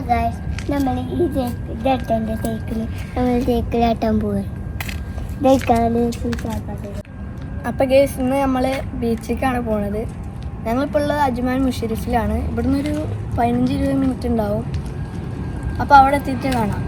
guys, നമ്മൾ ഈ ഇതെട്ടൻ്റെ cycle നമ്മൾ സൈക്കിളാട്ടാൻ പോവുക. അപ്പോൾ ഗൈസ് ഇന്ന് നമ്മൾ ബീച്ചിലേക്കാണ് പോണത്. ഞങ്ങളിപ്പോൾ ഉള്ളത് അജ്മാൻ മുഷരിഫിലാണ്. ഇവിടുന്ന് ഒരു 15-20 മിനിറ്റ് ഉണ്ടാവും. അപ്പോൾ അവിടെ എത്തിയിട്ട് കാണാം.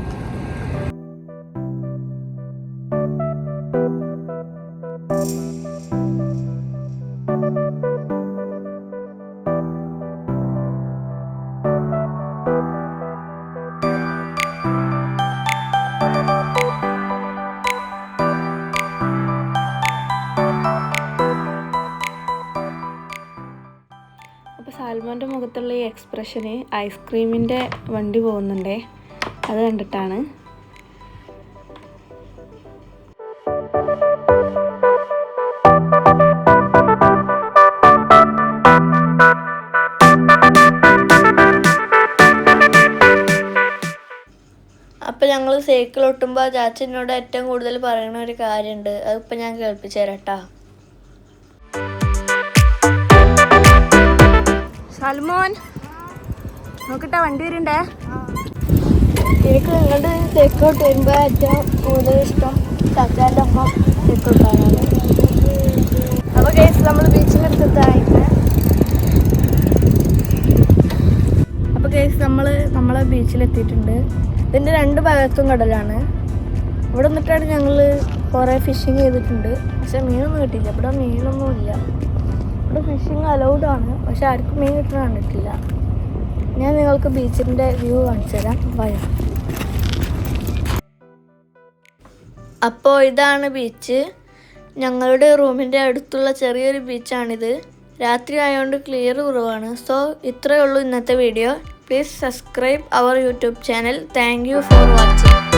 അപ്പോൾ സാൽമോൻ്റെ മുഖത്തുള്ള ഈ എക്സ്പ്രഷന് ഐസ്ക്രീമിൻ്റെ വണ്ടി പോകുന്നുണ്ടേ, അത് കണ്ടിട്ടാണ്. അപ്പോൾ ഞങ്ങൾ സൈക്കിൾ ഒട്ടുമ്പോൾ ചാച്ചനോട് ഏറ്റവും കൂടുതൽ പറയുന്ന ഒരു കാര്യമുണ്ട്, അതിപ്പോൾ ഞാൻ കേൾപ്പിച്ചു തരാം കേട്ടോ. സൽമോൻ നോക്കട്ടെ, വണ്ടി വരുന്നുണ്ടേ. എനിക്ക് നിങ്ങളുടെ സൈക്കിളോട്ട് വരുമ്പോൾ ഏറ്റവും കൂടുതൽ ഇഷ്ടം ചാച്ചാൻ്റെ ഒപ്പം സൈക്കിളോട്ടാണ്. അപ്പോൾ കേസ് നമ്മൾ ബീച്ചിൻ്റെ അടുത്തെത്തായിട്ട്. അപ്പോൾ കേസ് നമ്മളെ ബീച്ചിലെത്തിയിട്ടുണ്ട്. ഇതിൻ്റെ 2 ഭാഗത്തും കടലാണ്. ഇവിടെ നിന്നിട്ടാണ് ഞങ്ങൾ കുറേ ഫിഷിങ് ചെയ്തിട്ടുണ്ട്. പക്ഷെ മീനൊന്നും കിട്ടിയില്ല. ഇവിടെ മീനൊന്നുമില്ല. ഇവിടെ ഫിഷിങ് അലൗഡ് ആണ്, പക്ഷെ ആർക്കും മീൻ കിട്ടുന്ന കണ്ടിട്ടില്ല. ഞാൻ നിങ്ങൾക്ക് ബീച്ചിൻ്റെ വ്യൂ കാണിച്ചു തരാം. ബൈ. അപ്പോൾ ഇതാണ് ബീച്ച്. ഞങ്ങളുടെ റൂമിൻ്റെ അടുത്തുള്ള ചെറിയൊരു ബീച്ചാണിത്. രാത്രി ആയതുകൊണ്ട് ക്ലിയർ കുറവാണ്. സോ ഇത്രയേ ഉള്ളൂ ഇന്നത്തെ video. Please subscribe our YouTube channel. Thank you for watching.